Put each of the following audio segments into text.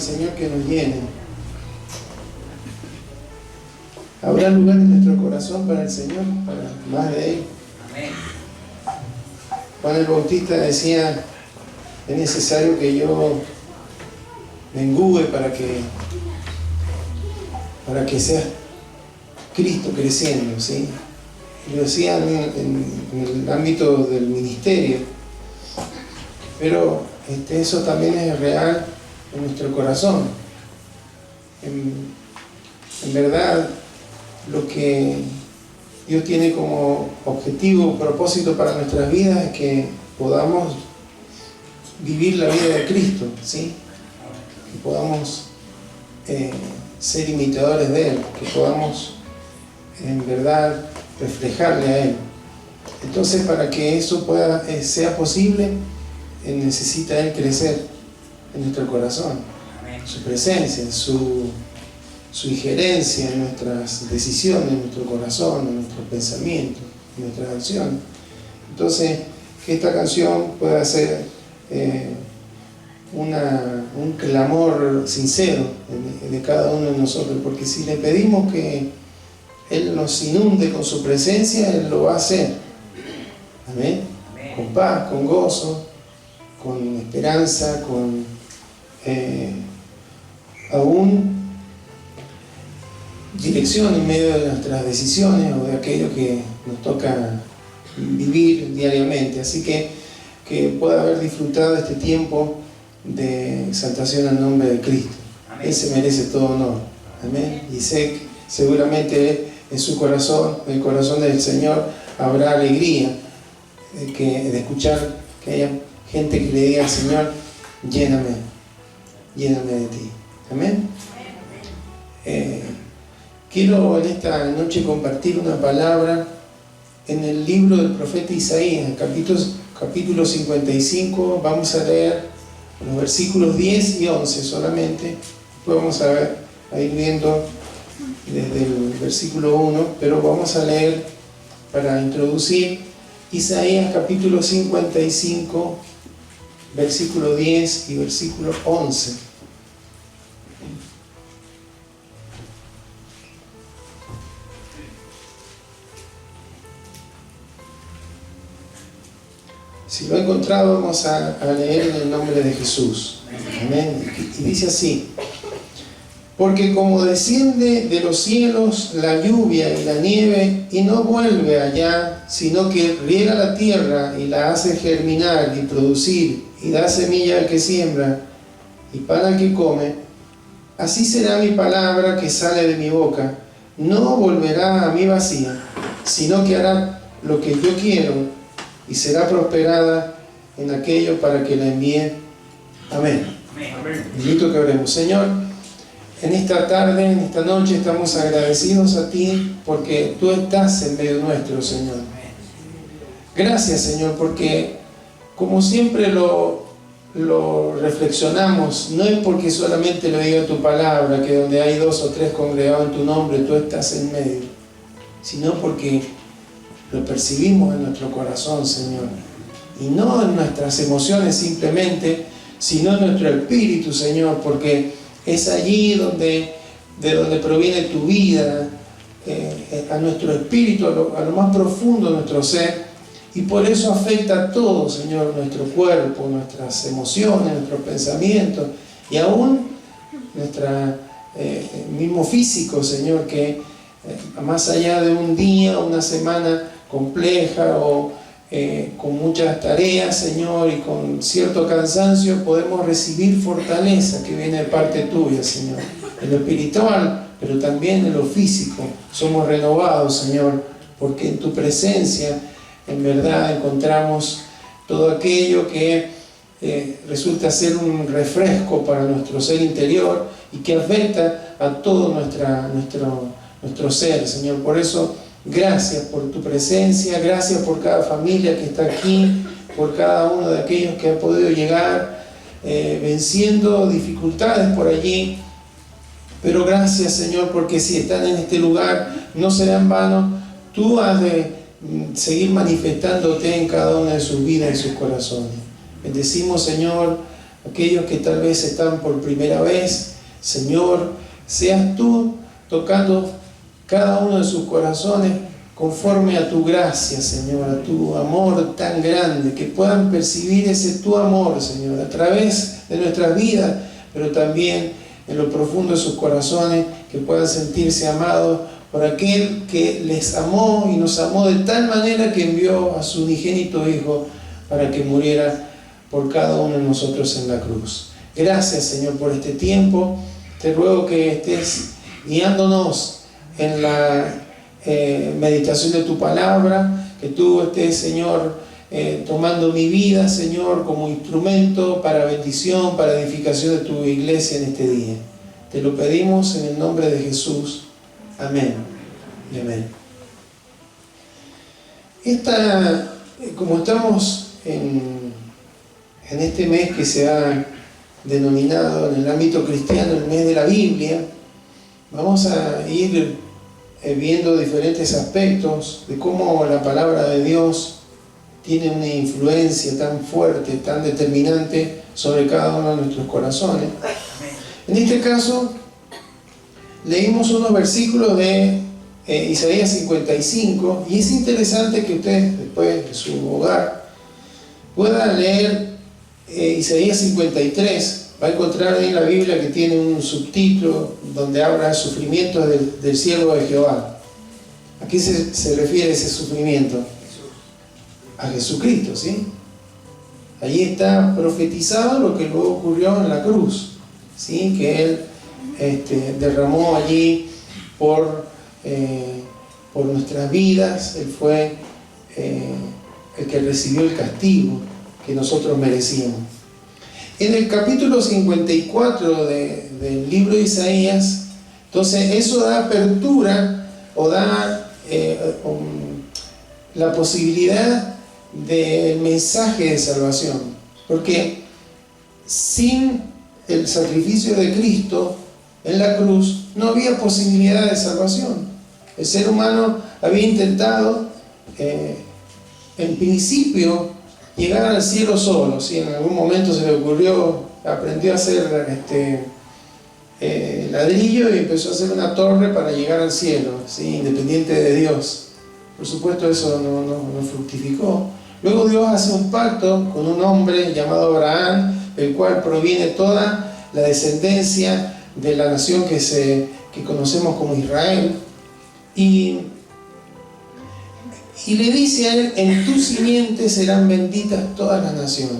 Señor que nos llene. ¿Habrá lugar en nuestro corazón para el Señor, para más de Él? Amén. Juan el Bautista decía, es necesario que yo mengüe para que sea Cristo creciendo, ¿sí? Lo decía en el ámbito del ministerio, pero eso también es real en nuestro corazón. En verdad, lo que Dios tiene como objetivo, propósito para nuestras vidas es que podamos vivir la vida de Cristo, ¿sí? Que podamos ser imitadores de Él, que podamos en verdad reflejarle a Él. Entonces, para que eso sea posible, necesita Él crecer en nuestro corazón. Su presencia, su injerencia en nuestras decisiones, en nuestro corazón, en nuestros pensamientos, en nuestras acciones. Entonces, que esta canción pueda ser un clamor sincero de cada uno de nosotros, porque si le pedimos que Él nos inunde con su presencia, Él lo va a hacer. Amén. Con paz, con gozo, con esperanza, con aún dirección en medio de nuestras decisiones o de aquello que nos toca vivir diariamente. Así que pueda haber disfrutado este tiempo de exaltación al nombre de Cristo. Amén. Él se merece todo honor. Amén. Y sé que seguramente en su corazón, en el corazón del Señor, habrá alegría de escuchar que haya gente que le diga al Señor, lléname de ti. Amén. Quiero en esta noche compartir una palabra en el libro del profeta Isaías, capítulo 55. Vamos a leer los versículos 10 y 11 solamente. Después vamos a ir viendo desde el versículo 1, pero vamos a leer para introducir Isaías capítulo 55, versículo 10 y versículo 11. Si lo he encontrado, vamos a leer en el nombre de Jesús. Amén. Y dice así: porque como desciende de los cielos la lluvia y la nieve, y no vuelve allá, sino que riega la tierra y la hace germinar y producir, y da semilla al que siembra, y pan al que come, así será mi palabra que sale de mi boca. No volverá a mí vacía, sino que hará lo que yo quiero, y será prosperada en aquello para que la envíe. Amén. Invito que oremos. Señor, en esta tarde, en esta noche, estamos agradecidos a ti porque tú estás en medio nuestro, Señor. Gracias, Señor, porque como siempre lo reflexionamos, no es porque solamente lo diga tu palabra, que donde hay 2 o 3 congregados en tu nombre, tú estás en medio, sino porque lo percibimos en nuestro corazón, Señor, y no en nuestras emociones simplemente, sino en nuestro espíritu, Señor, porque es allí de donde proviene tu vida, a nuestro espíritu, a lo más profundo de nuestro ser, y por eso afecta a todo, Señor, nuestro cuerpo, nuestras emociones, nuestros pensamientos, y aún nuestro mismo físico, Señor, que más allá de un día, una semana compleja o con muchas tareas, Señor, y con cierto cansancio, podemos recibir fortaleza que viene de parte tuya, Señor, en lo espiritual, pero también en lo físico. Somos renovados, Señor, porque en tu presencia en verdad encontramos todo aquello que resulta ser un refresco para nuestro ser interior y que afecta a todo nuestro ser, Señor. Por eso, gracias por tu presencia, gracias por cada familia que está aquí, por cada uno de aquellos que ha podido llegar venciendo dificultades por allí. Pero gracias, Señor, porque si están en este lugar no será en vano. Tú has de seguir manifestándote en cada una de sus vidas y sus corazones. Bendecimos, Señor, aquellos que tal vez están por primera vez, Señor, seas tú tocando cada uno de sus corazones conforme a tu gracia, Señor, a tu amor tan grande, que puedan percibir ese tu amor, Señor, a través de nuestras vidas, pero también en lo profundo de sus corazones, que puedan sentirse amados por aquel que les amó y nos amó de tal manera que envió a su unigénito Hijo para que muriera por cada uno de nosotros en la cruz. Gracias, Señor, por este tiempo. Te ruego que estés guiándonos en la meditación de tu palabra, que tú estés, Señor, tomando mi vida, Señor, como instrumento para bendición, para edificación de tu iglesia en este día. Te lo pedimos en el nombre de Jesús. Amén y amén. Como estamos en este mes que se ha denominado en el ámbito cristiano el mes de la Biblia, vamos a ir viendo diferentes aspectos de cómo la palabra de Dios tiene una influencia tan fuerte, tan determinante sobre cada uno de nuestros corazones. En este caso, leímos unos versículos de Isaías 55, y es interesante que usted, después de su hogar, pueda leer Isaías 53. Va a encontrar ahí en la Biblia que tiene un subtítulo donde habla de sufrimientos del siervo de Jehová. ¿A qué se refiere ese sufrimiento? A Jesucristo, ¿sí? Allí está profetizado lo que luego ocurrió en la cruz, ¿sí? Que Él derramó allí por nuestras vidas. Él fue el que recibió el castigo que nosotros merecíamos. En el capítulo 54 del libro de Isaías, entonces eso da apertura o da la posibilidad del mensaje de salvación, porque sin el sacrificio de Cristo en la cruz no había posibilidad de salvación. El ser humano había intentado en principio llegar al cielo solo, ¿sí? En algún momento se le ocurrió, aprendió a hacer ladrillo y empezó a hacer una torre para llegar al cielo, ¿sí? Independiente de Dios. Por supuesto eso no fructificó. Luego Dios hace un pacto con un hombre llamado Abraham, del cual proviene toda la descendencia de la nación que conocemos como Israel, y le dice a él: en tu simiente serán benditas todas las naciones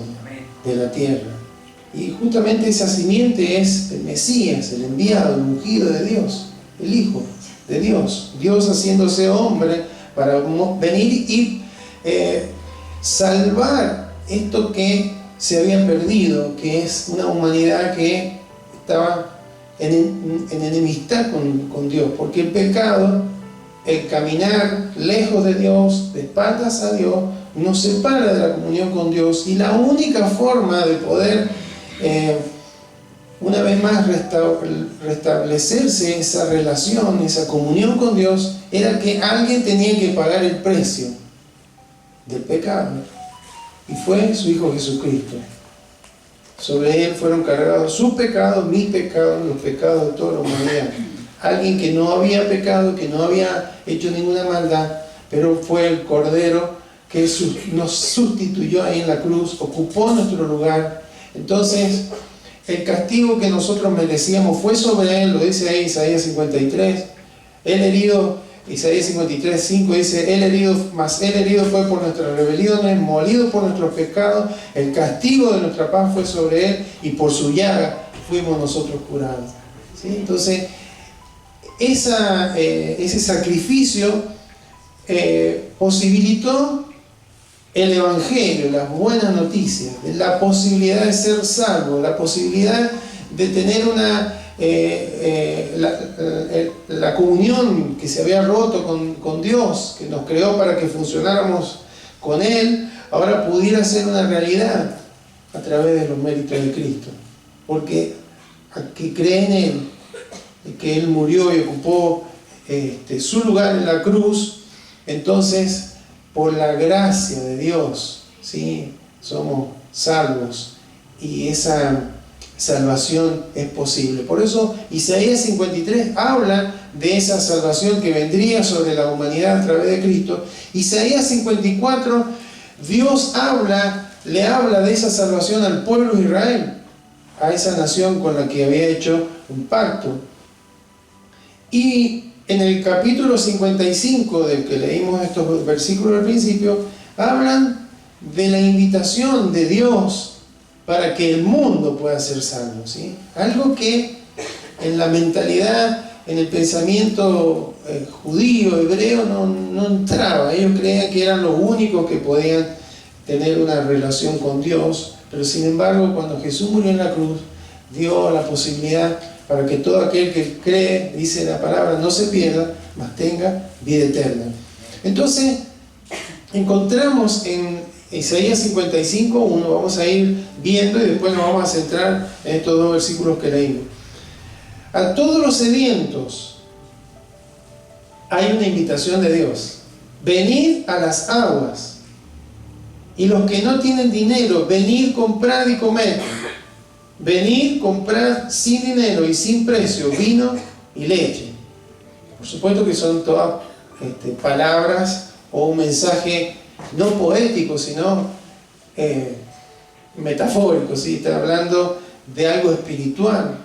de la tierra. Y justamente esa simiente es el Mesías, el enviado, el ungido de Dios, el Hijo de Dios. Dios haciéndose hombre para venir y salvar esto que se había perdido, que es una humanidad que estaba en enemistad con Dios, porque el pecado, el caminar lejos de Dios, de espaldas a Dios, nos separa de la comunión con Dios, y la única forma de poder una vez más restablecerse esa relación, esa comunión con Dios, era que alguien tenía que pagar el precio del pecado, y fue su Hijo Jesucristo. Sobre Él fueron cargados sus pecados, mis pecados, los pecados de toda la humanidad. Alguien que no había pecado, que no había hecho ninguna maldad, pero fue el Cordero que nos sustituyó ahí en la cruz, ocupó nuestro lugar. Entonces, el castigo que nosotros merecíamos fue sobre Él, lo dice ahí Isaías 53. Él herido, Isaías 53, 5 dice: Él herido fue por nuestras rebeliones, molido por nuestros pecados, el castigo de nuestra paz fue sobre Él, y por su llaga fuimos nosotros curados. ¿Sí? Entonces, ese sacrificio posibilitó el Evangelio, las buenas noticias, la posibilidad de ser salvo, la posibilidad de tener la comunión que se había roto con Dios, que nos creó para que funcionáramos con Él, ahora pudiera ser una realidad a través de los méritos de Cristo. Porque al que cree en Él, que Él murió y ocupó su lugar en la cruz, entonces por la gracia de Dios, ¿sí?, somos salvos y esa salvación es posible. Por eso Isaías 53 habla de esa salvación que vendría sobre la humanidad a través de Cristo. Isaías 54, Dios le habla de esa salvación al pueblo de Israel, a esa nación con la que había hecho un pacto. Y en el capítulo 55 del que leímos estos versículos al principio, hablan de la invitación de Dios para que el mundo pueda ser salvo, ¿sí? Algo que en la mentalidad, en el pensamiento judío, hebreo, no entraba. Ellos creían que eran los únicos que podían tener una relación con Dios, pero sin embargo, cuando Jesús murió en la cruz, dio la posibilidad para que todo aquel que cree, dice la palabra, no se pierda, mas tenga vida eterna. Entonces, encontramos en Isaías 55, vamos a ir viendo y después nos vamos a centrar en estos dos versículos que leímos. A todos los sedientos hay una invitación de Dios: venid a las aguas, y los que no tienen dinero, venid, comprad y comed. Venid, comprad sin dinero y sin precio vino y leche. Por supuesto que son todas palabras o un mensaje no poético, sino metafórico, ¿sí? Está hablando de algo espiritual.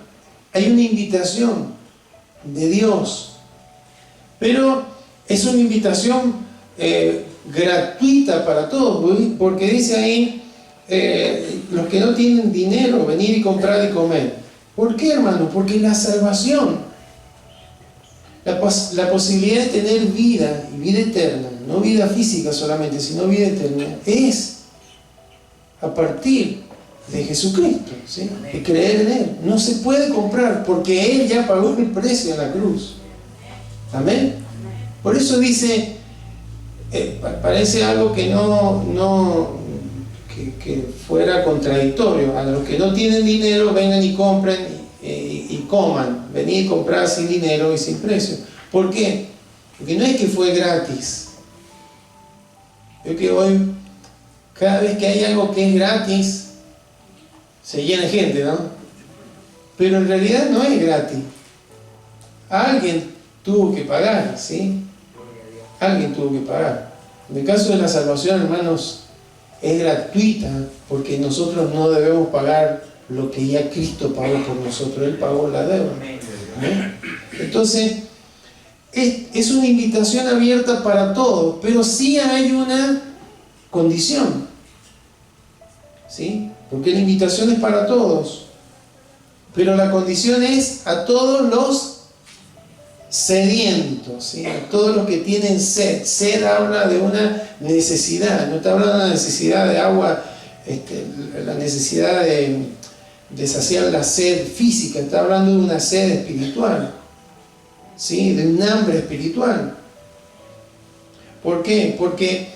Hay una invitación de Dios, pero es una invitación gratuita para todos, porque dice ahí, los que no tienen dinero, venir y comprar y comer. ¿Por qué, hermano? Porque la salvación, la posibilidad de tener vida y vida eterna, no vida física solamente, sino vida eterna, es a partir de Jesucristo, ¿sí? De creer en Él. No se puede comprar, porque Él ya pagó el precio en la cruz. Amén. Por eso dice, parece algo que que fuera contradictorio. A los que no tienen dinero, vengan y compren y coman. Venid y comprar sin dinero y sin precio. ¿Por qué? Porque no es que fue gratis. Yo que hoy, cada vez que hay algo que es gratis, se llena de gente, ¿no? Pero en realidad no es gratis. Alguien tuvo que pagar, ¿sí? Alguien tuvo que pagar. En el caso de la salvación, hermanos, es gratuita, porque nosotros no debemos pagar lo que ya Cristo pagó por nosotros. Él pagó la deuda. ¿Eh? Entonces, es una invitación abierta para todos, pero sí hay una condición, ¿sí? Porque la invitación es para todos, pero la condición es a todos los sedientos, ¿sí? A todos los que tienen sed. Sed habla de una necesidad, no está hablando de una necesidad de agua, la necesidad de saciar la sed física, está hablando de una sed espiritual, ¿sí? De un hambre espiritual. ¿Por qué? Porque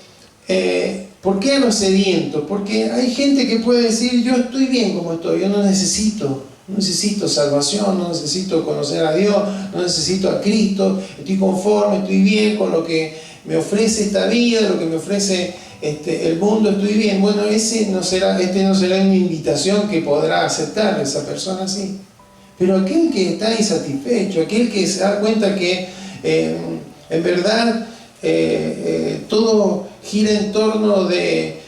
¿por qué a los sedientos? Porque hay gente que puede decir, yo estoy bien como estoy, yo no necesito salvación, no necesito conocer a Dios, no necesito a Cristo, estoy conforme, estoy bien con lo que me ofrece esta vida, lo que me ofrece el mundo, estoy bien. Bueno, no será una invitación que podrá aceptar esa persona así. Pero aquel que está insatisfecho, aquel que se da cuenta que en verdad todo gira en torno de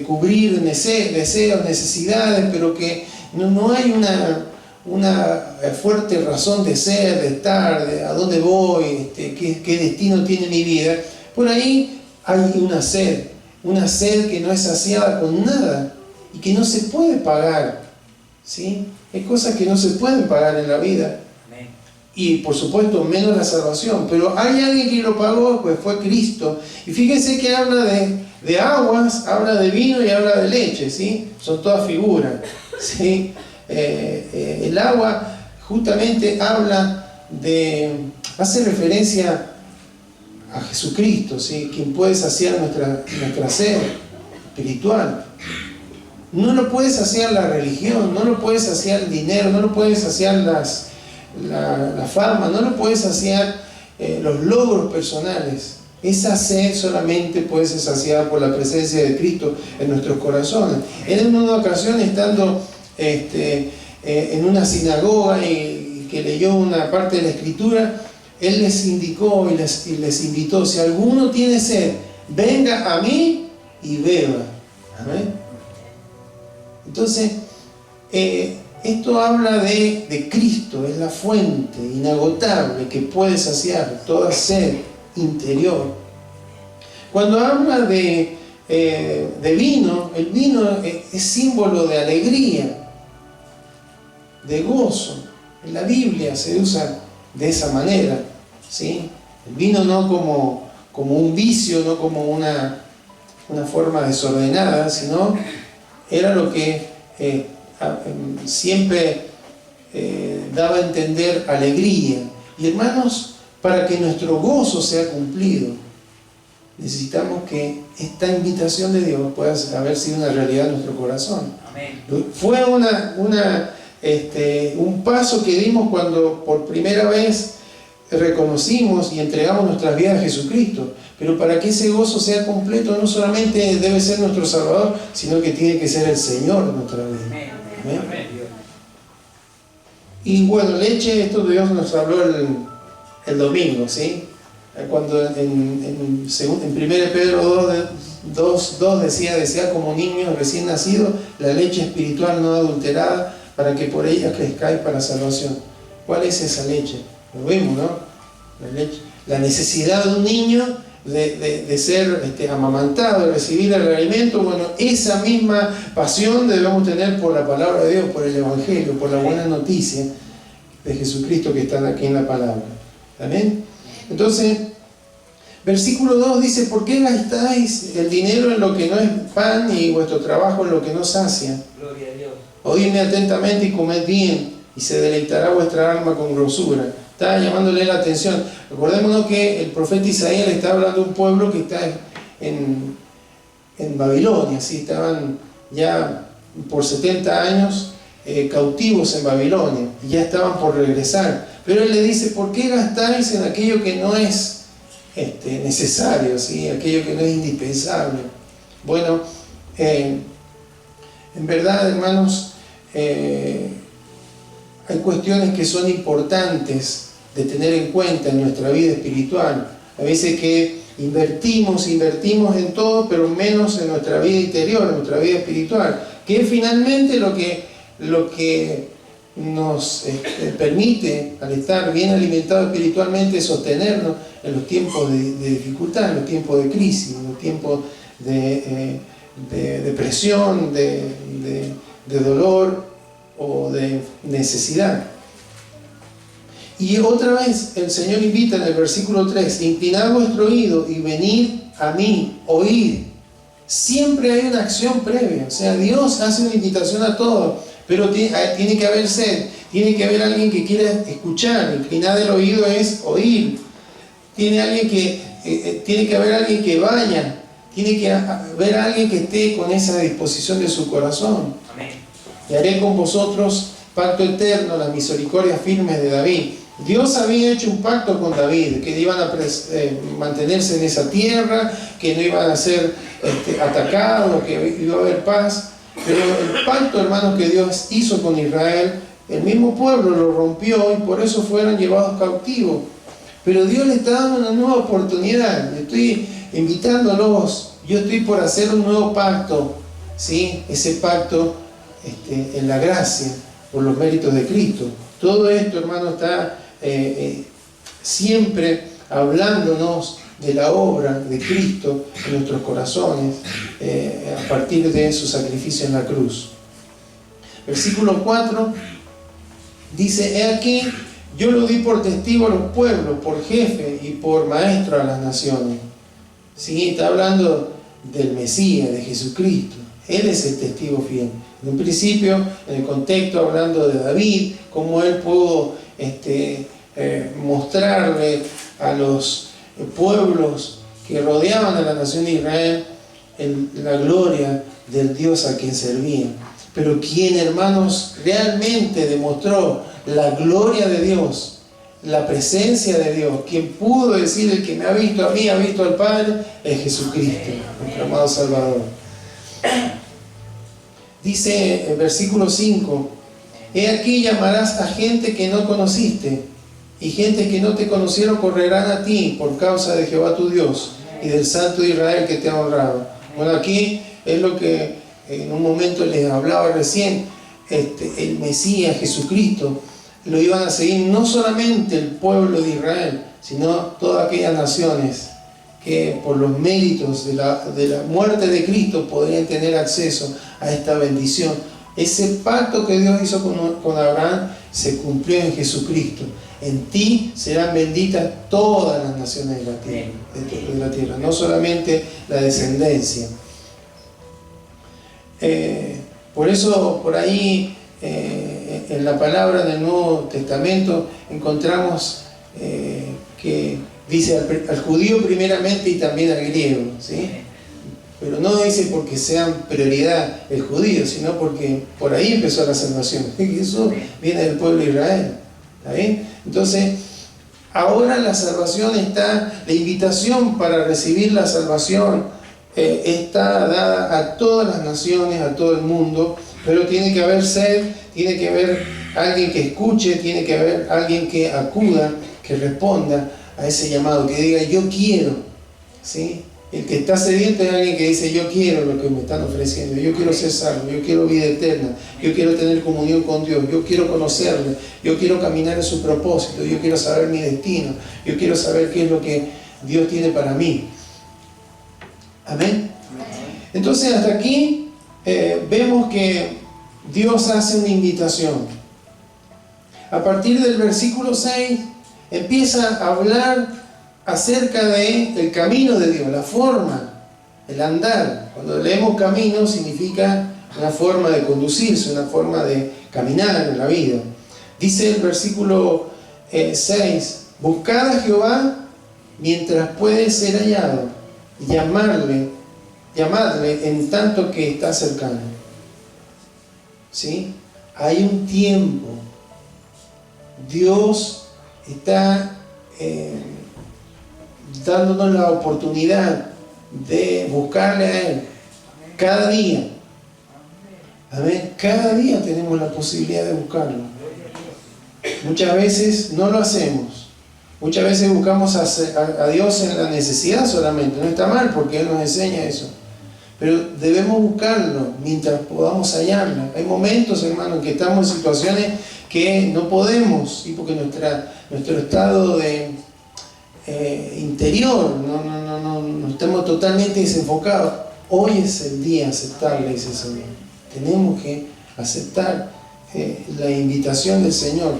cubrir deseos, necesidades, pero que no hay una fuerte razón de ser, de estar, de a dónde voy, qué destino tiene mi vida. Por ahí hay una sed que no es saciada con nada y que no se puede pagar, ¿sí? Hay cosas que no se pueden pagar en la vida. Y por supuesto menos la salvación, pero hay alguien que lo pagó, pues fue Cristo. Y fíjense que habla de aguas, habla de vino y habla de leche, ¿sí? Son todas figuras, ¿sí? El agua justamente hace referencia a Jesucristo, ¿sí? Quien puede saciar nuestra sed espiritual. No lo puede saciar la religión, no lo puede saciar el dinero, no lo puede saciar la fama, no lo puede saciar los logros personales. Esa sed solamente puede ser saciada por la presencia de Cristo en nuestros corazones. Él en una ocasión, estando en una sinagoga y que leyó una parte de la Escritura, Él les indicó y les invitó: si alguno tiene sed, venga a mí y beba. Amén. Entonces, esto habla de Cristo, es la fuente inagotable que puede saciar toda sed interior. Cuando habla de vino, el vino es símbolo de alegría, de gozo. En la Biblia se usa de esa manera, ¿sí? El vino no como un vicio, no como una forma desordenada, sino era lo que siempre daba a entender alegría. Y hermanos, para que nuestro gozo sea cumplido, necesitamos que esta invitación de Dios pueda haber sido una realidad en nuestro corazón. Amén. Fue un paso que dimos cuando por primera vez reconocimos y entregamos nuestras vidas a Jesucristo. Pero para que ese gozo sea completo, no solamente debe ser nuestro Salvador, sino que tiene que ser el Señor de nuestra vida. Amén. Amén. Y bueno, leche, esto Dios nos habló el domingo, ¿sí? Cuando en 1 Pedro 2 decía como niños recién nacidos, la leche espiritual no adulterada, para que por ella crezcáis para salvación. ¿Cuál es esa leche? Lo vemos, ¿no? La necesidad de un niño de ser amamantado, de recibir el alimento. Bueno, esa misma pasión debemos tener por la palabra de Dios, por el Evangelio, por la buena noticia de Jesucristo que está aquí en la palabra. ¿Amén? Entonces, versículo 2 dice: ¿por qué gastáis el dinero en lo que no es pan y vuestro trabajo en lo que no sacia? Gloria a Dios. Oídme atentamente y comed bien, y se deleitará vuestra alma con grosura. Está llamándole la atención. Recordémonos que el profeta Isaías le está hablando de un pueblo que está en Babilonia, ¿sí? Estaban ya por 70 años cautivos en Babilonia, y ya estaban por regresar. Pero él le dice: ¿por qué gastáis en aquello que no es necesario, ¿sí? Aquello que no es indispensable? Bueno, en verdad, hermanos, hay cuestiones que son importantes de tener en cuenta en nuestra vida espiritual. A veces que invertimos en todo, pero menos en nuestra vida interior, en nuestra vida espiritual, que es finalmente lo que nos permite, al estar bien alimentados espiritualmente, sostenernos en los tiempos de dificultad, en los tiempos de crisis, en los tiempos de depresión, de dolor o de necesidad. Y otra vez el Señor invita en el versículo 3: inclinad vuestro oído y venid a mí, oíd. Siempre hay una acción previa. O sea, Dios hace una invitación a todos, pero tiene que haber sed, tiene que haber alguien que quiera escuchar. Inclinar el oído es oír. Tiene que haber alguien que vaya, tiene que haber alguien que esté con esa disposición de su corazón. Amén. Y haré con vosotros pacto eterno, las misericordias firmes de David. Dios había hecho un pacto con David, que iban a mantenerse en esa tierra, que no iban a ser atacados, que iba a haber paz. Pero el pacto, hermanos, que Dios hizo con Israel, el mismo pueblo lo rompió y por eso fueron llevados cautivos. Pero Dios le está dando una nueva oportunidad. Yo estoy invitándolos, yo estoy por hacer un nuevo pacto, ¿sí? Ese pacto en la gracia, por los méritos de Cristo. Todo esto, hermano, está siempre hablándonos de la obra de Cristo en nuestros corazones a partir de su sacrificio en la cruz. Versículo 4 dice: he aquí, yo lo di por testigo a los pueblos, por jefe y por maestro a las naciones. Sí, está hablando del Mesías, de Jesucristo. Él es el testigo fiel. En un principio, en el contexto, hablando de David, cómo él pudo mostrarle a los pueblos que rodeaban a la nación de Israel la gloria del Dios a quien servían. Pero quien, hermanos, realmente demostró la gloria de Dios la presencia de Dios. Quien pudo decir: el que me ha visto a mí, ha visto al Padre, es Jesucristo, nuestro amado Salvador. Dice el versículo 5: he aquí llamarás a gente que no conociste, y gente que no te conocieron correrán a ti por causa de Jehová tu Dios y del Santo de Israel que te ha honrado. Bueno, aquí es lo que en un momento les hablaba recién. El Mesías, Jesucristo, lo iban a seguir no solamente el pueblo de Israel, sino todas aquellas naciones que por los méritos de la muerte de Cristo podrían tener acceso a esta bendición. Ese pacto que Dios hizo con Abraham se cumplió en Jesucristo. En ti serán benditas todas las naciones de la tierra, no solamente la descendencia. Por eso, por ahí, en la palabra del Nuevo Testamento encontramos que dice al judío primeramente y también al griego, ¿sí? Pero no dice porque sean prioridad el judío, sino porque por ahí empezó la salvación. Eso viene del pueblo de Israel. ¿Está bien? Entonces, ahora la salvación está, la invitación para recibir la salvación está dada a todas las naciones, a todo el mundo, pero tiene que haber sed, tiene que haber alguien que escuche, tiene que haber alguien que acuda, que responda a ese llamado, que diga: yo quiero, ¿sí? El que está sediento es alguien que dice: yo quiero lo que me están ofreciendo, yo quiero ser salvo, yo quiero vida eterna, yo quiero tener comunión con Dios, yo quiero conocerle, yo quiero caminar en su propósito, yo quiero saber mi destino, yo quiero saber qué es lo que Dios tiene para mí. Amén. Entonces, hasta aquí vemos que Dios hace una invitación. A partir del versículo 6 empieza a hablar acerca del camino de Dios, la forma, el andar. Cuando leemos camino significa una forma de conducirse, una forma de caminar en la vida. Dice el versículo 6: buscad a Jehová mientras puede ser hallado, y llamadle en tanto que está cercano. ¿Sí? Hay un tiempo. Dios está dándonos la oportunidad de buscarle a Él cada día. Amén. Cada día tenemos la posibilidad de buscarlo. Muchas veces no lo hacemos. Muchas veces buscamos a Dios en la necesidad solamente. No está mal, porque Él nos enseña eso. Pero debemos buscarlo mientras podamos hallarlo. Hay momentos, hermano, en que estamos en situaciones que no podemos, ¿sí? Porque nuestro estado de interior, no estamos totalmente desenfocados. Hoy es el día aceptable, dice el Señor. Tenemos que aceptar la invitación del Señor.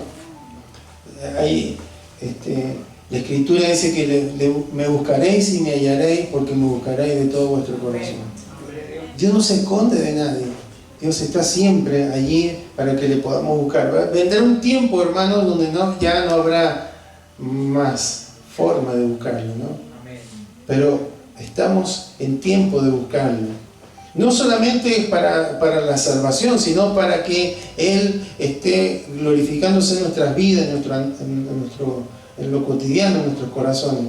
La Escritura dice que me buscaréis y me hallaréis, porque me buscaréis de todo vuestro corazón. Dios no se esconde de nadie. Dios está siempre allí para que le podamos buscar. Vendrá un tiempo, hermanos, donde ya no habrá más forma de buscarlo, ¿no? Pero estamos en tiempo de buscarlo. No solamente para la salvación, sino para que Él esté glorificándose en nuestras vidas, en lo cotidiano, en nuestros corazones.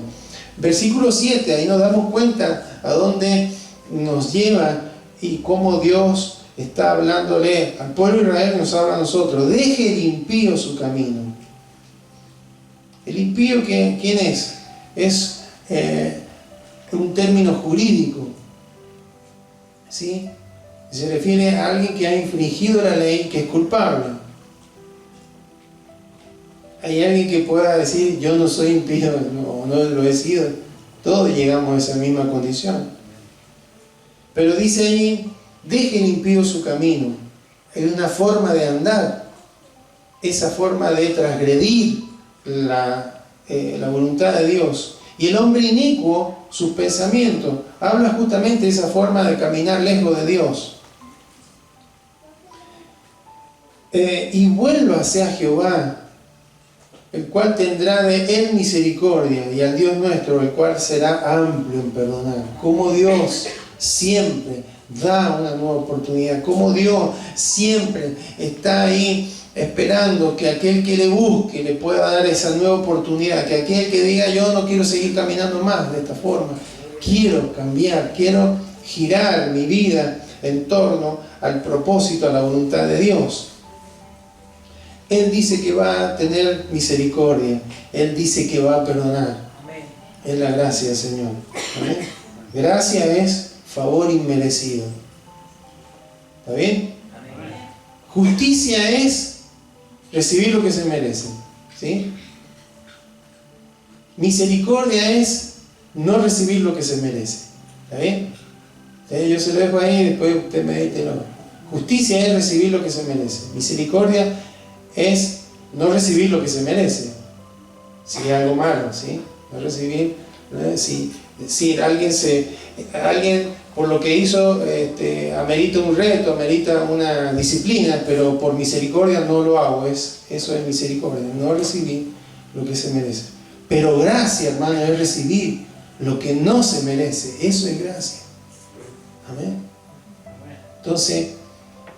Versículo 7, ahí nos damos cuenta a dónde nos lleva y cómo Dios está hablándole al pueblo de Israel, nos habla a nosotros. Deje el impío su camino. El impío, ¿quién es? Es un término jurídico, ¿sí? Se refiere a alguien que ha infringido la ley, que es culpable. Hay alguien que pueda decir: yo no soy impío, no lo he sido. Todos llegamos a esa misma condición. Pero dice ahí: deje el impío su camino. Es una forma de andar, esa forma de transgredir la voluntad de Dios. Y el hombre inicuo, sus pensamientos, habla justamente de esa forma de caminar lejos de Dios. Y vuélvase a Jehová, el cual tendrá de Él misericordia, y al Dios nuestro, el cual será amplio en perdonar. Como Dios siempre da una nueva oportunidad, como Dios siempre está ahí esperando que aquel que le busque le pueda dar esa nueva oportunidad, que aquel que diga yo no quiero seguir caminando más de esta forma, quiero cambiar, quiero girar mi vida en torno al propósito, a la voluntad de Dios. Él dice que va a tener misericordia, Él dice que va a perdonar. Amén. Es la gracia del Señor. Amén. Gracia es favor inmerecido. ¿Está bien? Amén. Justicia es recibir lo que se merece. ¿Sí? Misericordia es no recibir lo que se merece. ¿Está bien? Yo se lo dejo ahí y después usted medite. No. Justicia es recibir lo que se merece. Misericordia es no recibir lo que se merece. Si hay algo malo, ¿sí? No recibir, si alguien por lo que hizo amerita un reto, amerita una disciplina, pero por misericordia no lo hago. Eso es misericordia, no recibir lo que se merece. Pero gracia, hermano, es recibir lo que no se merece. Eso es gracia. Amén. Entonces,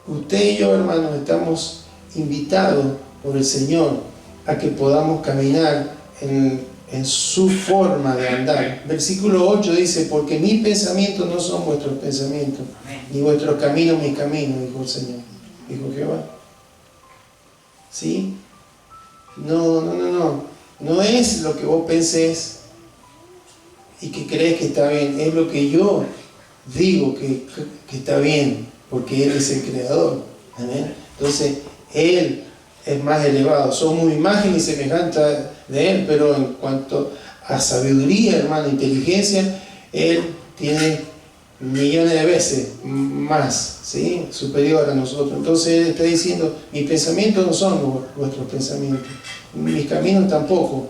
usted y yo, hermanos, estamos invitados por el Señor a que podamos caminar en su forma de andar. Versículo 8 dice, porque mis pensamientos no son vuestros pensamientos, ni vuestros caminos mis caminos, dijo el Señor, dijo Jehová. ¿Sí? No es lo que vos pensés y que crees que está bien, es lo que yo digo que está bien, porque Él es el creador. ¿Amén? Entonces, Él es más elevado. Somos imagen y semejanza de Él, pero en cuanto a sabiduría, hermano, inteligencia, Él tiene millones de veces más, ¿sí? Superior a nosotros. Entonces Él está diciendo, mis pensamientos no son vuestros pensamientos, mis caminos tampoco.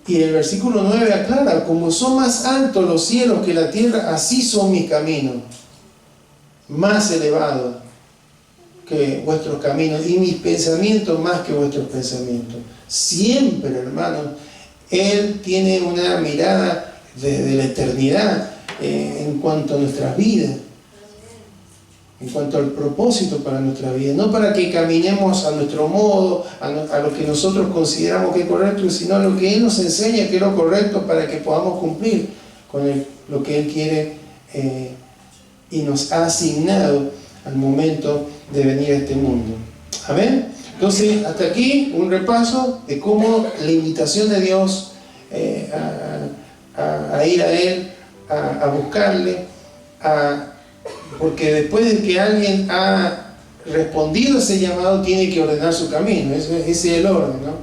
Y el versículo 9 aclara, como son más altos los cielos que la tierra, así son mis caminos, más elevados que vuestros caminos, y mis pensamientos más que vuestros pensamientos. Siempre, hermanos, Él tiene una mirada desde la eternidad en cuanto a nuestras vidas, en cuanto al propósito para nuestra vida, no para que caminemos a nuestro modo, a lo que nosotros consideramos que es correcto, sino a lo que Él nos enseña que es lo correcto para que podamos cumplir con lo que Él quiere y nos ha asignado al momento de venir a este mundo. Amén. Entonces, hasta aquí un repaso de cómo la invitación de Dios a ir a Él, a buscarle, porque después de que alguien ha respondido a ese llamado, tiene que ordenar su camino. Ese es el orden, ¿no?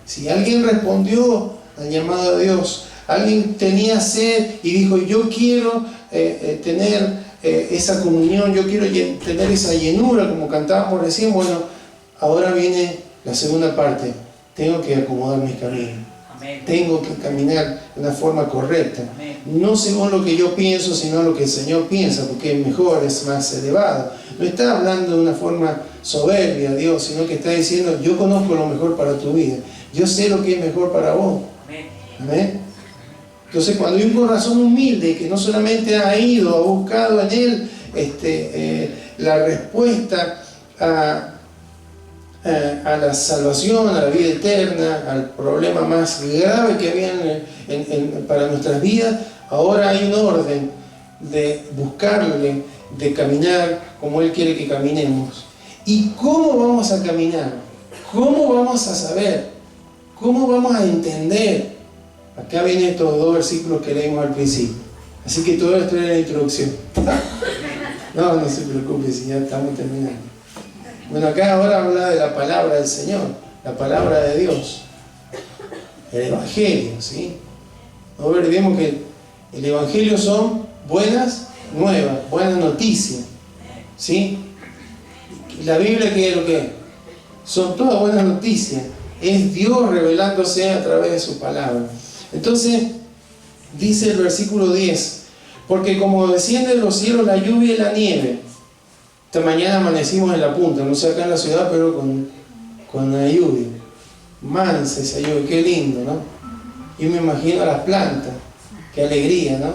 Si alguien respondió al llamado de Dios, alguien tenía sed y dijo, yo quiero tener esa comunión, yo quiero tener esa llenura, como cantábamos recién, bueno, ahora viene la segunda parte. Tengo que acomodar mis caminos. Amén. Tengo que caminar de una forma correcta. Amén. No según lo que yo pienso, sino lo que el Señor piensa, porque es mejor, es más elevado. No está hablando de una forma soberbia a Dios, sino que está diciendo, yo conozco lo mejor para tu vida. Yo sé lo que es mejor para vos. Amén. Amén. Entonces, cuando hay un corazón humilde que no solamente ha ido, ha buscado en Él la respuesta a la salvación, a la vida eterna, al problema más grave que había para nuestras vidas, ahora hay un orden de buscarle, de caminar como Él quiere que caminemos. ¿Y cómo vamos a caminar? ¿Cómo vamos a saber? ¿Cómo vamos a entender? Acá vienen estos dos versículos que leímos al principio. Así que todo esto era la introducción. No se preocupe si ya estamos terminando. Bueno, acá ahora habla de la palabra del Señor, la palabra de Dios, el Evangelio, ¿sí? No olvidemos que el Evangelio son buenas nuevas, buenas noticias, ¿sí? La Biblia, ¿qué es lo que es? Son todas buenas noticias. Es Dios revelándose a través de su palabra. Entonces, dice el versículo 10, porque como desciende de los cielos la lluvia y la nieve. Esta mañana amanecimos en la punta, no sé acá en la ciudad, pero con la lluvia. Mansa esa lluvia, qué lindo, ¿no? Yo me imagino a las plantas, qué alegría, ¿no?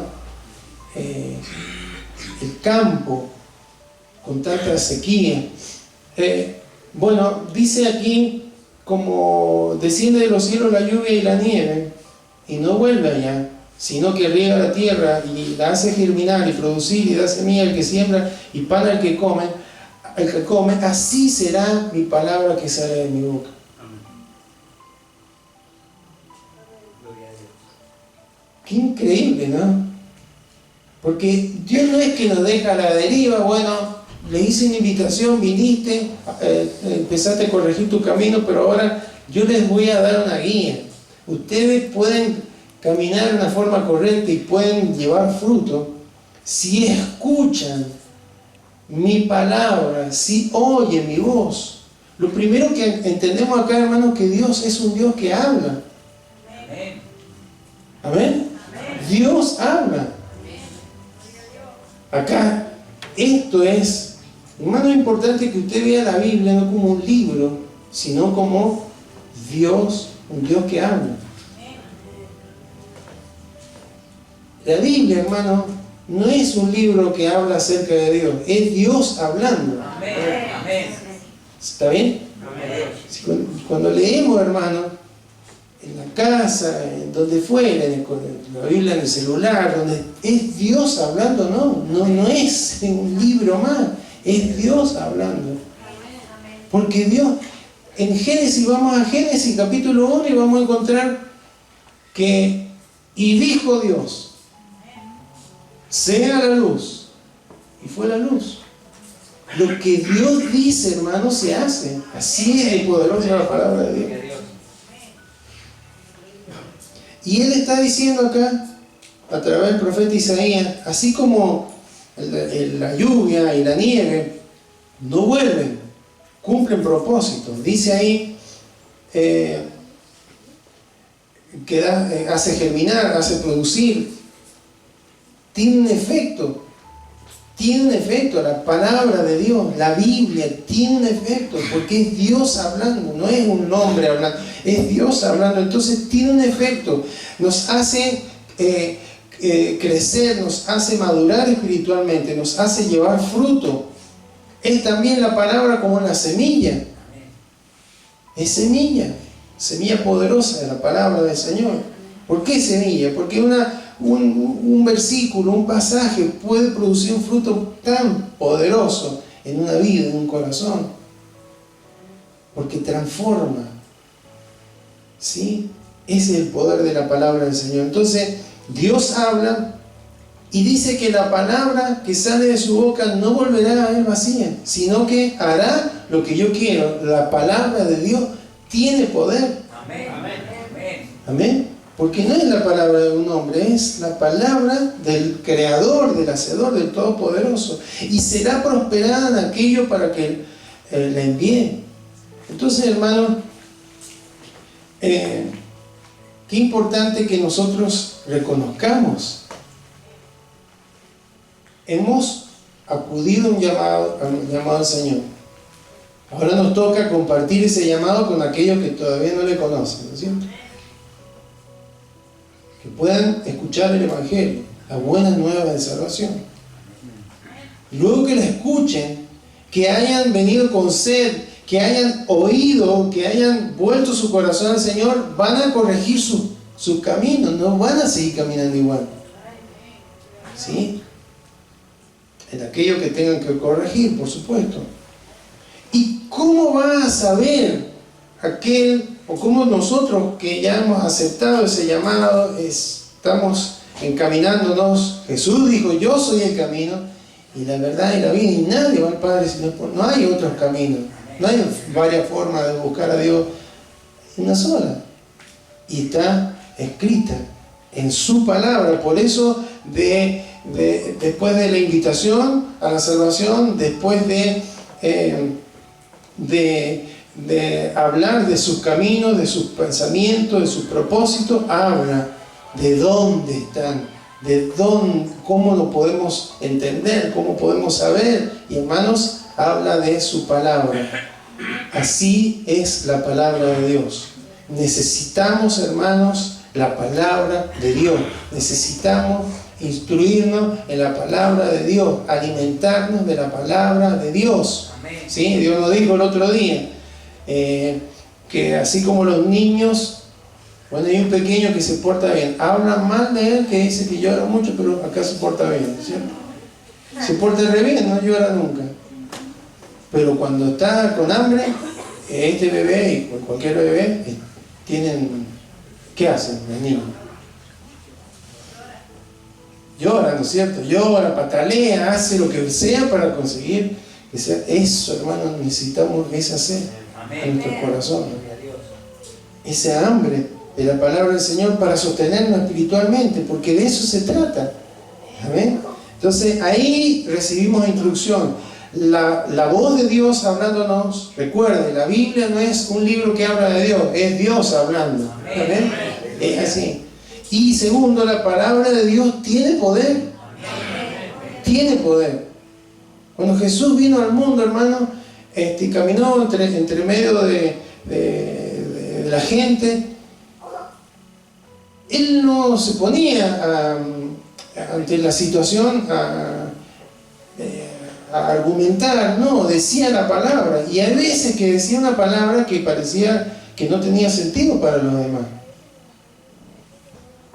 El campo, con tanta sequía. Bueno, dice aquí, como desciende de los cielos la lluvia y la nieve, y no vuelve allá, sino que riega la tierra y la hace germinar y producir y da semilla al que siembra y pan al que come, así será mi palabra que sale de mi boca. Qué increíble, ¿no? Porque Dios no es que nos deja a la deriva. Bueno, le hice una invitación, viniste, empezaste a corregir tu camino, pero ahora yo les voy a dar una guía. Ustedes pueden caminar de una forma correcta y pueden llevar fruto si escuchan mi palabra, si oyen mi voz. Lo primero que entendemos acá, hermanos, que Dios es un Dios que habla. Amén. ¿Amén? Dios habla. Acá, esto es, hermano, es importante que usted vea la Biblia no como un libro, sino como Dios, un Dios que habla. La Biblia, hermano, no es un libro que habla acerca de Dios, es Dios hablando. Amén. ¿Está bien? Amén. Cuando leemos, hermano, en la casa, en donde fuera, la Biblia en el celular, donde es Dios hablando, no es un libro más, es Dios hablando. Porque Dios, en Génesis, vamos a Génesis capítulo 1 y vamos a encontrar que, y dijo Dios, sea la luz, y fue la luz. Lo que Dios dice, hermano, se hace. Así es de poderosa la palabra de Dios. Y Él está diciendo acá, a través del profeta Isaías, así como la lluvia y la nieve no vuelven, cumplen propósitos. Dice ahí que hace germinar, hace producir, tiene un efecto. Tiene un efecto, la palabra de Dios, la Biblia tiene un efecto, porque es Dios hablando, no es un hombre hablando, es Dios hablando. Entonces tiene un efecto, nos hace crecer, nos hace madurar espiritualmente, nos hace llevar fruto. Es también la palabra como la semilla, es semilla poderosa de la palabra del Señor. ¿Por qué semilla? Porque un versículo, un pasaje puede producir un fruto tan poderoso en una vida, en un corazón, porque transforma. ¿Sí? Ese es el poder de la palabra del Señor. Entonces Dios habla y dice que la palabra que sale de su boca no volverá a él vacía, sino que hará lo que yo quiero. La palabra de Dios tiene poder. Amén. Amén. Porque no es la palabra de un hombre, es la palabra del Creador, del Hacedor, del Todopoderoso. Y será prosperada en aquello para que la envíe. Entonces, hermano, qué importante que nosotros reconozcamos. Hemos acudido a un llamado al Señor. Ahora nos toca compartir ese llamado con aquellos que todavía no le conocen, ¿no es cierto? Que puedan escuchar el Evangelio, las buenas nuevas de salvación. Luego que la escuchen, que hayan venido con sed, que hayan oído, que hayan vuelto su corazón al Señor, van a corregir sus caminos, no van a seguir caminando igual. ¿Sí? En aquello que tengan que corregir, por supuesto. ¿Y cómo va a saber aquel, o cómo nosotros que ya hemos aceptado ese llamado, estamos encaminándonos? Jesús dijo, yo soy el camino y la verdad y la vida, y nadie va al Padre sino por... No hay otros caminos, no hay varias formas de buscar a Dios, una sola, y está escrita en su palabra. Por eso después de la invitación a la salvación, después de hablar de sus caminos, de sus pensamientos, de sus propósitos, habla de dónde están, cómo lo podemos entender, cómo podemos saber. Y hermanos, habla de su palabra. Así es la palabra de Dios. Necesitamos, hermanos, la palabra de Dios. Necesitamos instruirnos en la palabra de Dios, alimentarnos de la palabra de Dios. ¿sí? Dios nos dijo el otro día que así como los niños, bueno, hay un pequeño que se porta bien, hablan mal de él, que dice que llora mucho, pero acá se porta bien, ¿cierto? Se porta re bien, no llora nunca. Pero cuando está con hambre, este bebé y cualquier bebé tienen, ¿qué hacen los niños? Llora, ¿no es cierto? Llora, patalea, hace lo que sea para conseguir que sea eso, hermano. Necesitamos esa sed en nuestro corazón, esa hambre de la palabra del Señor para sostenernos espiritualmente, porque de eso se trata. Amén. Entonces ahí recibimos instrucción. La voz de Dios hablándonos. Recuerde, la Biblia no es un libro que habla de Dios, es Dios hablando. ¿Amén? Es así. Y segundo, la palabra de Dios tiene poder. Tiene poder. Cuando Jesús vino al mundo, hermano, caminó entre medio de la gente. Él no se ponía ante la situación a argumentar, no, decía la palabra. Y hay veces que decía una palabra que parecía que no tenía sentido para los demás.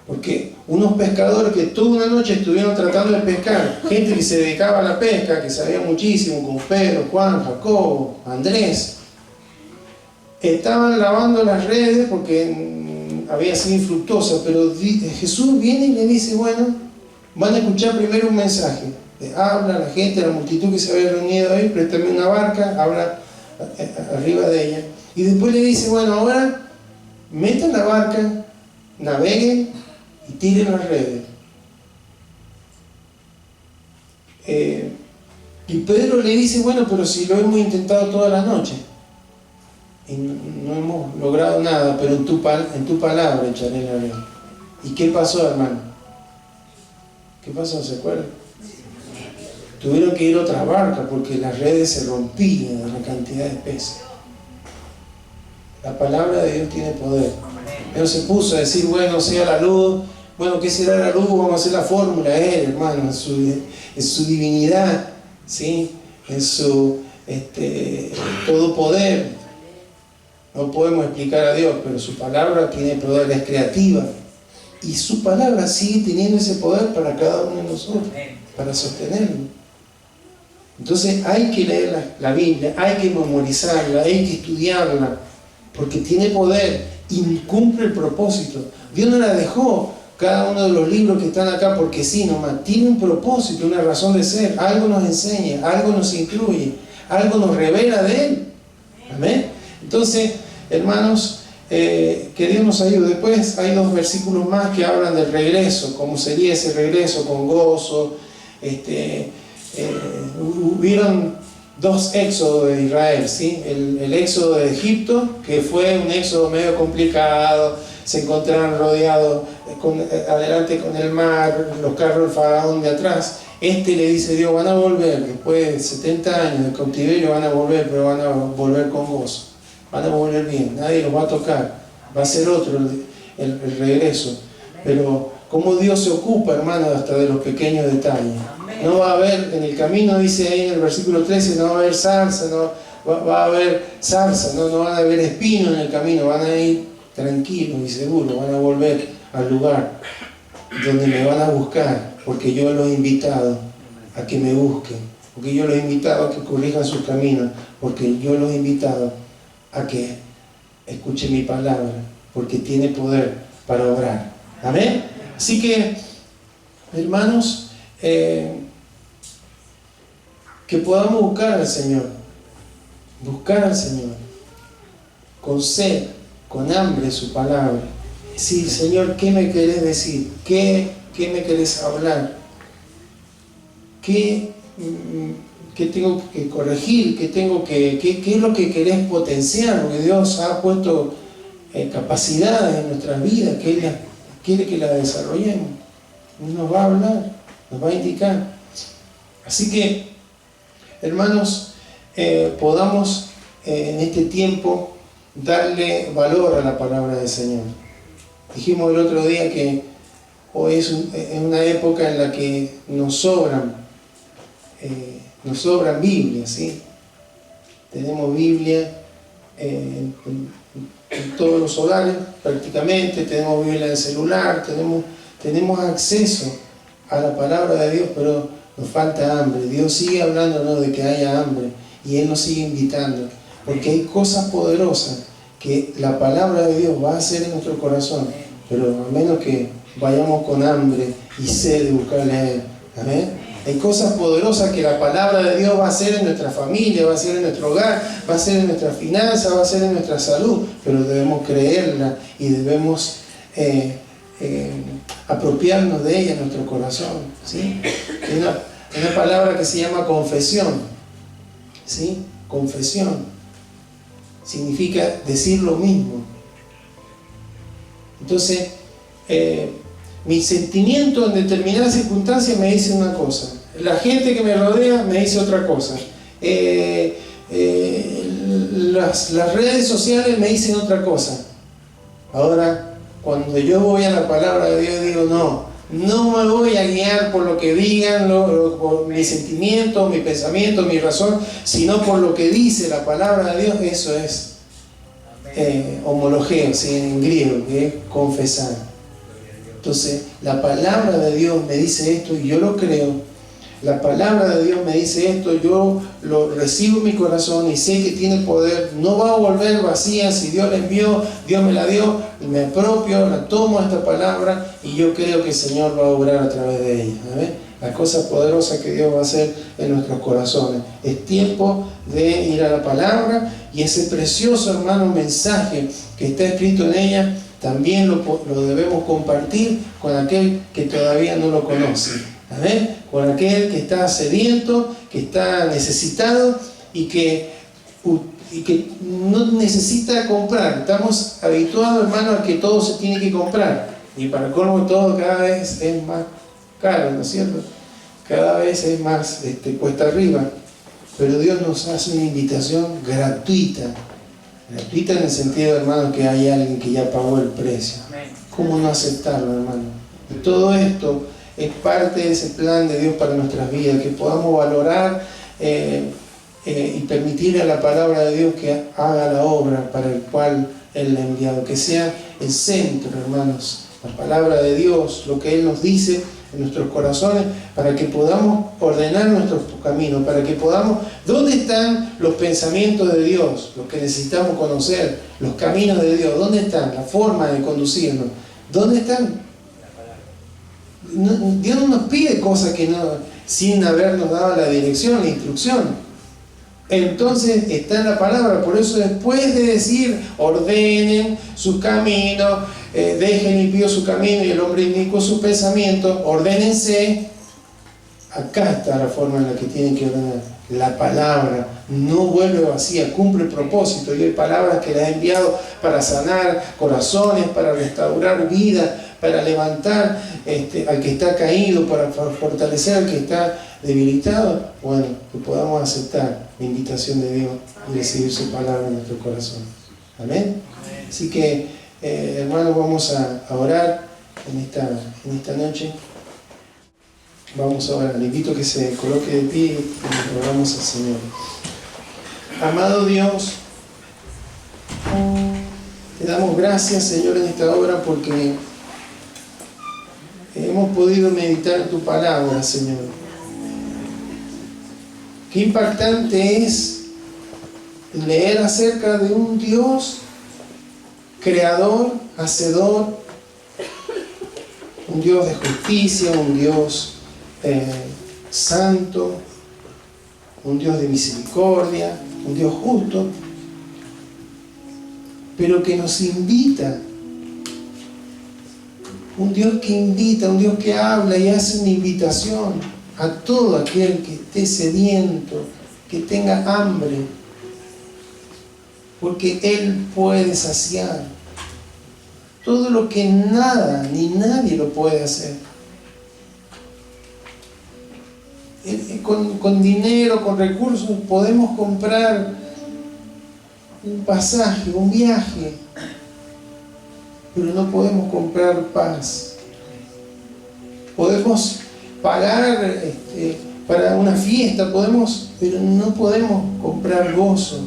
Porque unos pescadores que toda una noche estuvieron tratando de pescar, gente que se dedicaba a la pesca, que sabía muchísimo, como Pedro, Juan, Jacobo, Andrés, estaban lavando las redes porque había sido infructuosa, pero Jesús viene y le dice, bueno, van a escuchar primero un mensaje. Habla a la gente, a la multitud que se había reunido ahí, préstame una barca, habla arriba de ella. Y después le dice, bueno, ahora metan la barca, naveguen y tiren las redes. Y Pedro le dice, bueno, pero si lo hemos intentado toda la noche y no hemos logrado nada, pero en tu palabra echaré la red. ¿Y qué pasó, hermano? ¿Qué pasó? ¿Se acuerdan? Tuvieron que ir a otra barca porque las redes se rompían de la cantidad de peces. La palabra de Dios tiene poder. Pero se puso a decir, bueno, sea la luz. Bueno, ¿qué será la luz? Vamos a hacer la fórmula de Él, hermano, en su divinidad, ¿sí? En su todo poder. No podemos explicar a Dios, pero su palabra tiene poder, es creativa. Y su palabra sigue teniendo ese poder para cada uno de nosotros, para sostenerlo. Entonces hay que leer la Biblia, hay que memorizarla, hay que estudiarla, porque tiene poder y cumple el propósito. Dios no la dejó cada uno de los libros que están acá porque sí nomás, tiene un propósito, una razón de ser, algo nos enseña, algo nos incluye, algo nos revela de Él. Amén. Entonces, hermanos, que Dios nos ayude. Después hay 2 versículos más que hablan del regreso, cómo sería ese regreso con gozo. Hubieron 2 éxodos de Israel, ¿sí? El éxodo de Egipto, que fue un éxodo medio complicado, se encontraron rodeados adelante con el mar, los carros del faraón de atrás. Le dice Dios, van a volver, después de 70 años de cautiverio van a volver, pero van a volver con gozo, van a volver bien, nadie los va a tocar, va a ser otro el regreso. Pero como Dios se ocupa, hermano, hasta de los pequeños detalles. No va a haber, en el camino dice ahí en el versículo 13, no va a haber zarza, va a haber zarza, no van a haber espinos en el camino, van a ir tranquilos y seguros, van a volver al lugar donde me van a buscar, porque yo los he invitado a que me busquen, porque yo los he invitado a que corrijan sus caminos, porque yo los he invitado a que escuchen mi palabra, porque tiene poder para obrar. Amén. Así que, hermanos, que podamos buscar al Señor con sed, con hambre su palabra. Decir, Señor, ¿qué me querés decir? ¿Qué me querés hablar? ¿Qué tengo que corregir? ¿Qué es lo que querés potenciar? Porque Dios ha puesto capacidades en nuestras vidas que Él quiere que las desarrollemos. Nos va a hablar, nos va a indicar. Así que, hermanos, podamos en este tiempo darle valor a la palabra del Señor. Dijimos el otro día que hoy es una época en la que nos sobran Biblias, ¿sí? tenemos Biblia en todos los hogares prácticamente, tenemos Biblia en el celular, tenemos acceso a la palabra de Dios, pero nos falta hambre. Dios sigue hablándonos de que haya hambre y Él nos sigue invitando, porque hay cosas poderosas que la palabra de Dios va a hacer en nuestro corazón, pero a menos que vayamos con hambre y sed de buscarle a Él. Amén. Hay cosas poderosas que la palabra de Dios va a hacer en nuestra familia, va a hacer en nuestro hogar, va a hacer en nuestras finanzas, va a hacer en nuestra salud, pero debemos creerla y debemos apropiarnos de ella en nuestro corazón, ¿sí? Hay una palabra que se llama confesión, ¿sí? Confesión significa decir lo mismo. Entonces, mi sentimiento en determinadas circunstancias me dice una cosa, la gente que me rodea me dice otra cosa, las redes sociales me dicen otra cosa. Ahora, cuando yo voy a la palabra de Dios, digo, no me voy a guiar por lo que digan, por mi sentimiento, mi pensamiento, mi razón, sino por lo que dice la palabra de Dios. Eso es homologeo, ¿sí? En griego, que es confesar. Entonces, la palabra de Dios me dice esto y yo lo creo. La palabra de Dios me dice esto, yo lo recibo en mi corazón y sé que tiene poder. No va a volver vacía. Si Dios la envió, Dios me la dio, y me apropio, la tomo esta palabra y yo creo que el Señor va a obrar a través de ella. ¿Ves? Las cosas poderosas que Dios va a hacer en nuestros corazones. Es tiempo de ir a la palabra y ese precioso, hermano, mensaje que está escrito en ella, también lo debemos compartir con aquel que todavía no lo conoce. ¿Amén? Con aquel que está sediento, que está necesitado y que no necesita comprar. Estamos habituados, hermano, a que todo se tiene que comprar. Y para colmo todo cada vez es más caro, ¿no es cierto? Cada vez es más cuesta arriba. Pero Dios nos hace una invitación gratuita. Gratuita en el sentido, hermano, que hay alguien que ya pagó el precio. ¿Cómo no aceptarlo, hermano? Y todo esto es parte de ese plan de Dios para nuestras vidas, que podamos valorar y permitirle a la palabra de Dios que haga la obra para el cual Él la ha enviado, que sea el centro, hermanos, la palabra de Dios, lo que Él nos dice en nuestros corazones, para que podamos ordenar nuestros caminos, para que podamos, ¿dónde están los pensamientos de Dios? Los que necesitamos conocer, los caminos de Dios, ¿dónde están? La forma de conducirnos, ¿dónde están? Dios no nos pide cosas que no, sin habernos dado la dirección, la instrucción. Entonces está en la palabra. Por eso, después de decir ordenen sus caminos, dejen limpio su camino y el hombre inicuo su pensamiento, ordénense, acá está la forma en la que tienen que ordenar. La palabra no vuelve vacía, cumple el propósito, y hay palabras que las ha enviado para sanar corazones, para restaurar vida, para levantar al que está caído, para fortalecer al que está debilitado. Bueno, que podamos aceptar la invitación de Dios y recibir su palabra en nuestro corazón. Amén. Así que, hermanos, vamos a orar en esta noche. Vamos a orar. Le invito a que se coloque de pie y oramos al Señor. Amado Dios, te damos gracias, Señor, en esta hora porque hemos podido meditar en tu palabra, Señor. Qué impactante es leer acerca de un Dios creador, hacedor, un Dios de justicia, un Dios santo, un Dios de misericordia, un Dios justo, pero que nos invita. Un Dios que invita, un Dios que habla y hace una invitación a todo aquel que esté sediento, que tenga hambre, porque Él puede saciar todo lo que nada ni nadie lo puede hacer. Con dinero, con recursos podemos comprar un pasaje, un viaje, pero no podemos comprar paz. Podemos pagar para una fiesta, pero no podemos comprar gozo.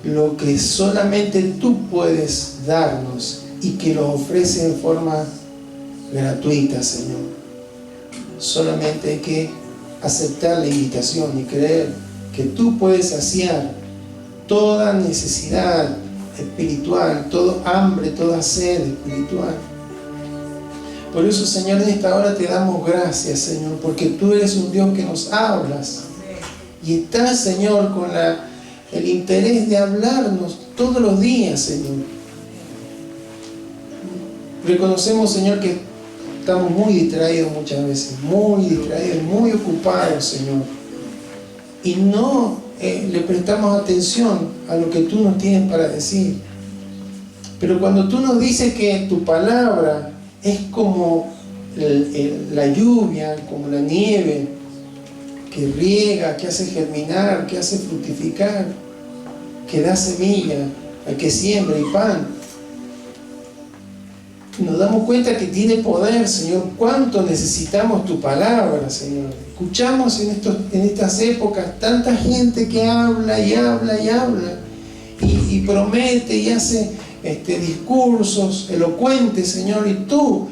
Lo que solamente tú puedes darnos y que lo ofreces en forma gratuita, Señor. Solamente hay que aceptar la invitación y creer que tú puedes saciar toda necesidad espiritual, todo hambre, toda sed espiritual. Por eso, Señor, en esta hora te damos gracias, Señor, porque tú eres un Dios que nos hablas y estás, Señor, con el interés de hablarnos todos los días, Señor. Reconocemos, Señor, que estamos muy distraídos muchas veces, muy distraídos, muy ocupados, Señor, y no le prestamos atención a lo que tú nos tienes para decir. Pero cuando tú nos dices que tu palabra es como la lluvia, como la nieve, que riega, que hace germinar, que hace fructificar, que da semilla al que siembra y pan, nos damos cuenta que tiene poder, Señor. Cuánto necesitamos tu palabra, Señor. Escuchamos en estas épocas tanta gente que habla y habla y habla y promete y hace discursos elocuentes, Señor, y tú,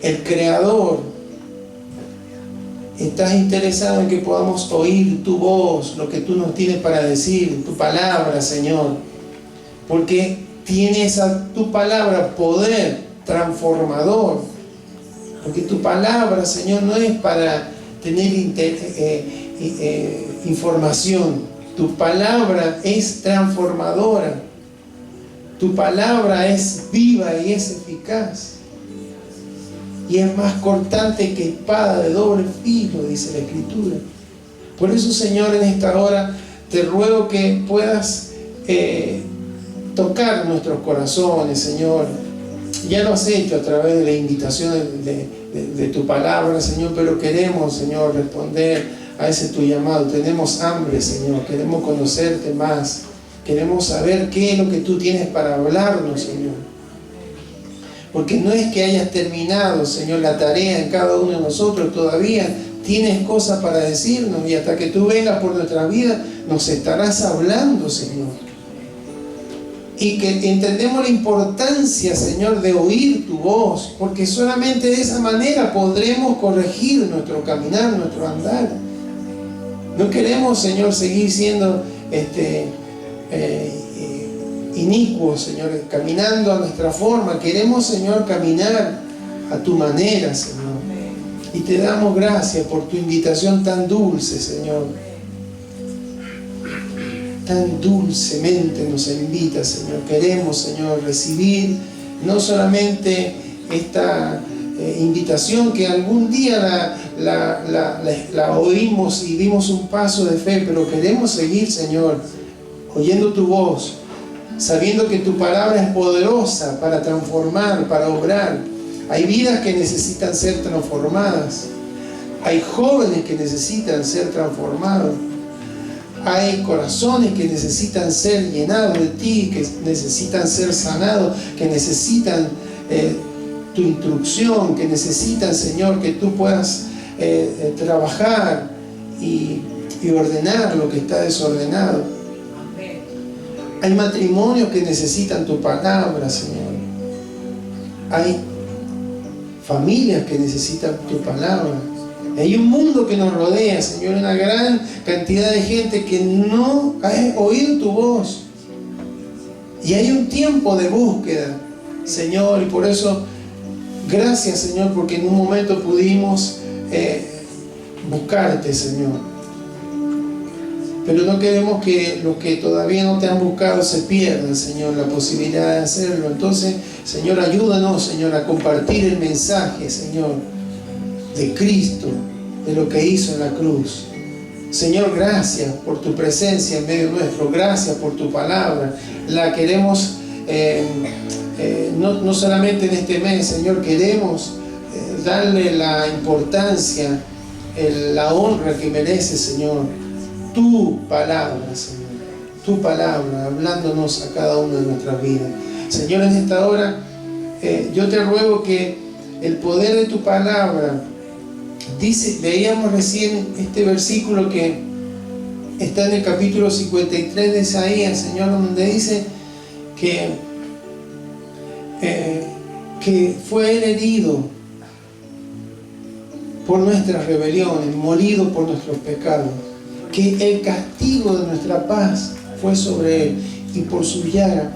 el Creador, estás interesado en que podamos oír tu voz, lo que tú nos tienes para decir, tu palabra, Señor, porque tiene tu palabra poder transformador, porque tu palabra, Señor, no es para tener información. Tu palabra es transformadora. Tu palabra es viva y es eficaz. Y es más cortante que espada de doble filo, dice la Escritura. Por eso, Señor, en esta hora te ruego que puedas tocar nuestros corazones, Señor. Ya lo has hecho a través de la invitación de tu palabra, Señor, pero queremos, Señor, responder a ese tu llamado. Tenemos hambre, Señor, queremos conocerte más. Queremos saber qué es lo que tú tienes para hablarnos, Señor. Porque no es que hayas terminado, Señor, la tarea en cada uno de nosotros. Todavía tienes cosas para decirnos. Y hasta que tú vengas por nuestra vida, nos estarás hablando, Señor. Y que entendemos la importancia, Señor, de oír tu voz. Porque solamente de esa manera podremos corregir nuestro caminar, nuestro andar. No queremos, Señor, seguir siendo inicuos, Señor, caminando a nuestra forma. Queremos, Señor, caminar a tu manera, Señor. Y te damos gracias por tu invitación tan dulce, Señor. Tan dulcemente nos invita, Señor. Queremos, Señor, recibir no solamente esta invitación que algún día la oímos y dimos un paso de fe, pero queremos seguir, Señor, oyendo tu voz, sabiendo que tu palabra es poderosa para transformar, para obrar. Hay vidas que necesitan ser transformadas. Hay jóvenes que necesitan ser transformados. Hay corazones que necesitan ser llenados de ti, que necesitan ser sanados, que necesitan tu instrucción, que necesitan, Señor, que tú puedas trabajar y ordenar lo que está desordenado. Hay matrimonios que necesitan tu palabra, Señor. Hay familias que necesitan tu palabra. Hay un mundo que nos rodea, Señor, una gran cantidad de gente que no ha oído tu voz. Y hay un tiempo de búsqueda, Señor, y por eso, gracias, Señor, porque en un momento pudimos buscarte, Señor. Pero no queremos que los que todavía no te han buscado se pierdan, Señor, la posibilidad de hacerlo. Entonces, Señor, ayúdanos, Señor, a compartir el mensaje, Señor, de Cristo, de lo que hizo en la cruz. Señor, gracias por tu presencia en medio nuestro. Gracias por tu palabra. La queremos no solamente en este mes, Señor, queremos darle la importancia, la honra que merece, Señor, tu palabra, Señor. Tu palabra, hablándonos a cada uno de nuestras vidas. Señor, en esta hora, yo te ruego que el poder de tu palabra. Dice, leíamos recién este versículo que está en el capítulo 53 de Isaías, Señor, donde dice que fue Él herido por nuestras rebeliones, molido por nuestros pecados, que el castigo de nuestra paz fue sobre Él, y por su llaga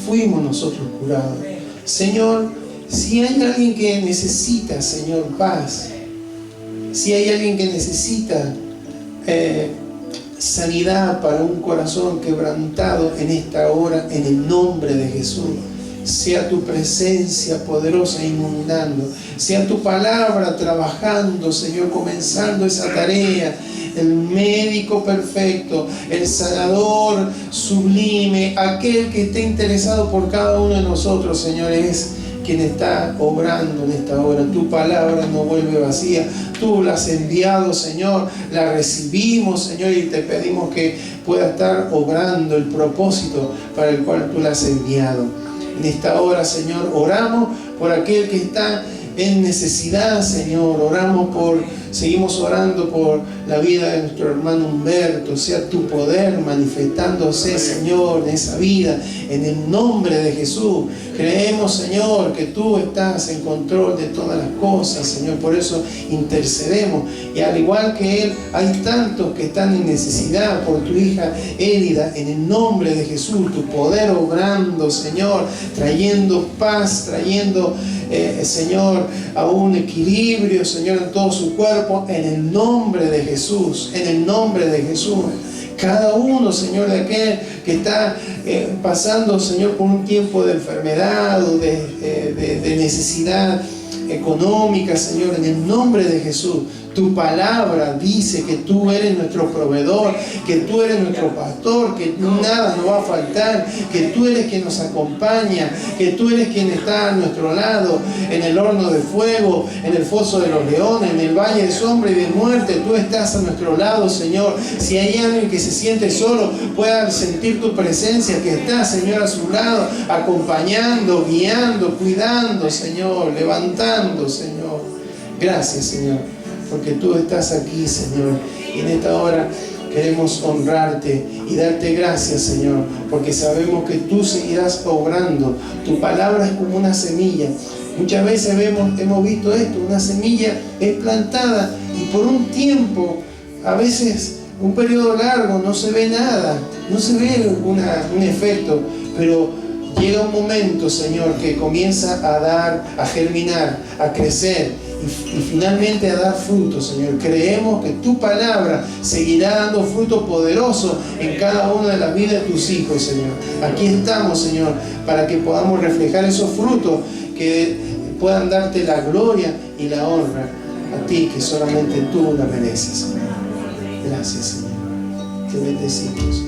fuimos nosotros curados. Señor, si hay alguien que necesita, Señor, paz, si hay alguien que necesita sanidad para un corazón quebrantado en esta hora, en el nombre de Jesús, sea tu presencia poderosa inundando, sea tu palabra trabajando, Señor, comenzando esa tarea. El médico perfecto, el sanador sublime, aquel que esté interesado por cada uno de nosotros, Señor, es quien está obrando en esta hora. Tu palabra no vuelve vacía. Tú la has enviado, Señor, la recibimos, Señor, y te pedimos que pueda estar obrando el propósito para el cual tú la has enviado. En esta hora, Señor, oramos por aquel que está en necesidad, Señor. Seguimos orando por la vida de nuestro hermano Humberto. Sea tu poder manifestándose, Señor, en esa vida, en el nombre de Jesús. Creemos, Señor, que tú estás en control de todas las cosas, Señor. Por eso intercedemos. Y al igual que Él, hay tantos que están en necesidad por tu hija Élida. En el nombre de Jesús, tu poder obrando, Señor, trayendo paz, trayendo, Señor, a un equilibrio, Señor, en todo su cuerpo, en el nombre de Jesús, en el nombre de Jesús. Cada uno, Señor, de aquel que está pasando, Señor, por un tiempo de enfermedad o de necesidad económica, Señor, en el nombre de Jesús. Tu palabra dice que tú eres nuestro proveedor, que tú eres nuestro pastor, que nada nos va a faltar, que tú eres quien nos acompaña, que tú eres quien está a nuestro lado, en el horno de fuego, en el foso de los leones, en el valle de sombra y de muerte. Tú estás a nuestro lado, Señor. Si hay alguien que se siente solo, pueda sentir tu presencia, que estás, Señor, a su lado, acompañando, guiando, cuidando, Señor, levantando, Señor. Gracias, Señor, porque tú estás aquí, Señor, y en esta hora queremos honrarte y darte gracias, Señor, porque sabemos que tú seguirás obrando. Tu palabra es como una semilla. Muchas veces hemos visto esto, una semilla es plantada y por un tiempo, a veces un periodo largo, no se ve nada, no se ve un efecto, pero llega un momento, Señor, que comienza a dar, a germinar, a crecer y finalmente a dar fruto, Señor. Creemos que tu palabra seguirá dando fruto poderoso en cada una de las vidas de tus hijos, Señor. Aquí estamos, Señor, para que podamos reflejar esos frutos que puedan darte la gloria y la honra a ti, que solamente tú la mereces, Señor. Gracias, Señor. Te bendecimos.